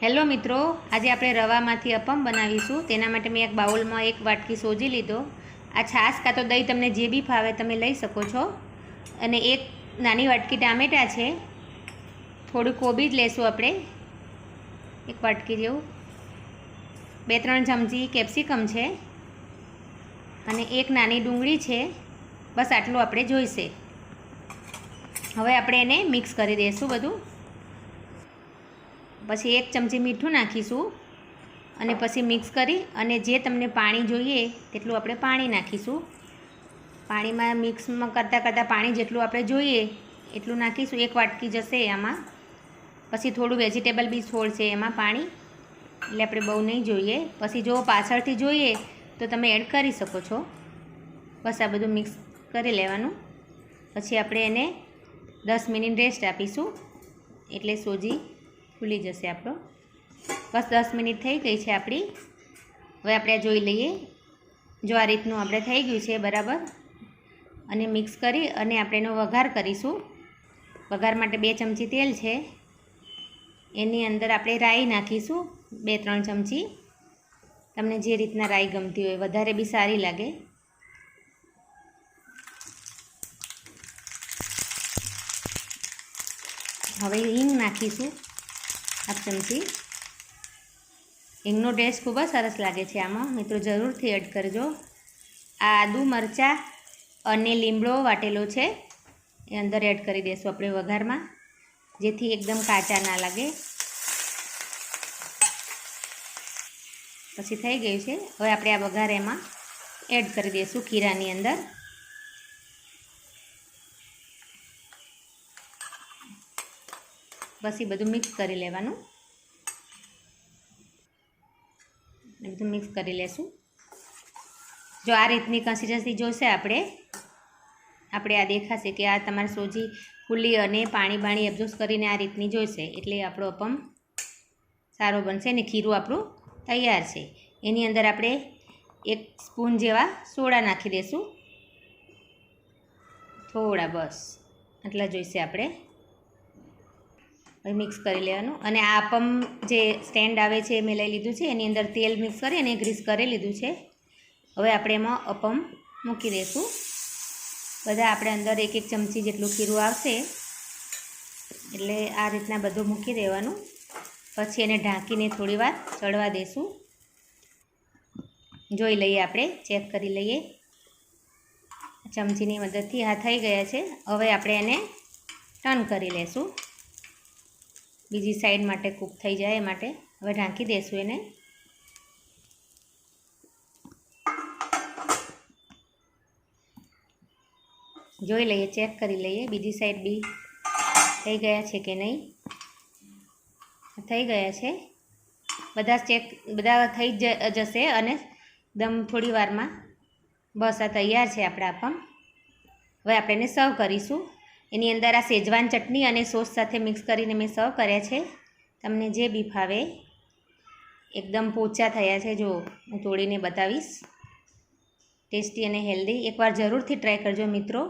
Hello મિત્રો, આજે આપણે રવામાંથી અપમ બનાવીશું। તેના માટે મેં એક બાઉલમાં 1 વાટકી સોજી લીધો। આ છાશ કાં તો દહીં તમને જે બી ફાવે તમે લઈ શકો છો। અને 1 નાની વાટકી ટામેટાં છે। થોડું કોબીજ લેશું આપણે 1 વાટકી જેવું। 2-3 ચમચી કેપ્સિકમ છે અને 1 નાની ડુંગળી છે। બસ આટલું આપણે જોઈશે। હવે આપણે એને મિક્સ કરી દઈશું બધું। પછી 1 ચમચી મીઠું નાખીશું અને પછી મિક્સ કરી અને જે તમને પાણી જોઈએ તેટલું આપણે પાણી નાખીશું। પાણીમાં મિક્સમાં કરતાં પાણી જેટલું આપણે જોઈએ એટલું નાખીશું। 1 વાટકી જશે આમાં। પછી થોડું વેજીટેબલ બી છોડશે એમાં પાણી, એટલે આપણે બહુ નહીં જોઈએ। પછી જો પાછળથી જોઈએ તો તમે એડ કરી શકો છો। બસ આ બધું મિક્સ કરી લેવાનું। પછી આપણે એને 10 મિનિટ રેસ્ટ આપીશું, એટલે સોજી ફૂલી જશે આપણો। બસ 10 મિનિટ થઈ ગઈ છે આપણી। હવે આપણે આ જોઈ લઈએ। જો આ રીતનું આપણે થઈ ગયું છે બરાબર। અને મિક્સ કરી અને આપણે એનો વઘાર કરીશું। વઘાર માટે 2 ચમચી તેલ છે, એની અંદર આપણે રાઈ નાખીશું 2-3 ચમચી। તમને જે રીતના રાઈ ગમતી હોય, વધારે બી સારી લાગે। હવે હિંગ નાખીશું 1 ચમચી। હિંગનો ટેસ્ટ ખૂબ જ સરસ લાગે છે આમાં, મિત્રો જરૂરથી એડ કરજો। આ આદુ મરચાં અને લીમડો વાટેલો છે એ અંદર એડ કરી દઈશું આપણે વઘારમાં, જેથી એકદમ કાચા ના લાગે। પછી થઈ ગયું છે। હવે આપણે આ વઘાર એમાં એડ કરી દઈશું ખીરાની અંદર। પછી બધું મિક્સ કરી લેવાનું। બધું મિક્સ કરી લેશું। જો આ રીતની કન્સિસ્ટન્સી જોશે આપણે આ દેખાશે કે આ તમારી સોજી ફૂલી અને પાણી એબ્ઝોર્બ કરીને આ રીતની જોઈશે, એટલે આપણો અપમ સારો બનશે ને ખીરું આપણું તૈયાર છે। એની અંદર આપણે 1 સ્પૂન જેવા સોડા નાખી દઈશું, થોડા, બસ આટલા જોઈશે આપણે। હવે મિક્સ કરી લેવાનું। અને આ અપમ જે સ્ટેન્ડ આવે છે મેં લઈ લીધું છે, એની અંદર તેલ મિક્સ કરી અને ગ્રીસ કરી લીધું છે। હવે આપણે એમાં અપમ મૂકી દઈશું। બધા આપણે અંદર 1-1 ચમચી જેટલું ખીરું આવશે, એટલે આ રીતના બધું મૂકી દેવાનું। પછી એને ઢાંકીને થોડી વાર ચડવા દઈશું। જોઈ લઈએ, આપણે ચેક કરી લઈએ ચમચીની મદદથી। આ થઈ ગયા છે। હવે આપણે એને ટર્ન કરી લેશું, બીજી સાઈડ માટે કૂક થઈ જાય એ માટે। હવે ઢાંકી દઈશું એને। જોઈ લઈએ, ચેક કરી લઈએ બીજી સાઈડ બી થઈ ગયા છે કે નહીં। થઈ ગયા છે બધા થઈ જશે અને દમ થોડી વારમાં બસ આ તૈયાર છે આપણા અપમ। હવે આપણે એને સર્વ કરીશું। એની અંદર આ શેજવાન ચટણી અને સોસ સાથે મિક્સ કરીને મેં સર્વ કર્યા છે। તમને જે બી ફાવે। એકદમ પોચા થયા છે, જો હું તોડીને બતાવીશ। ટેસ્ટી અને હેલ્ધી, એકવાર જરૂરથી ટ્રાય કરજો મિત્રો।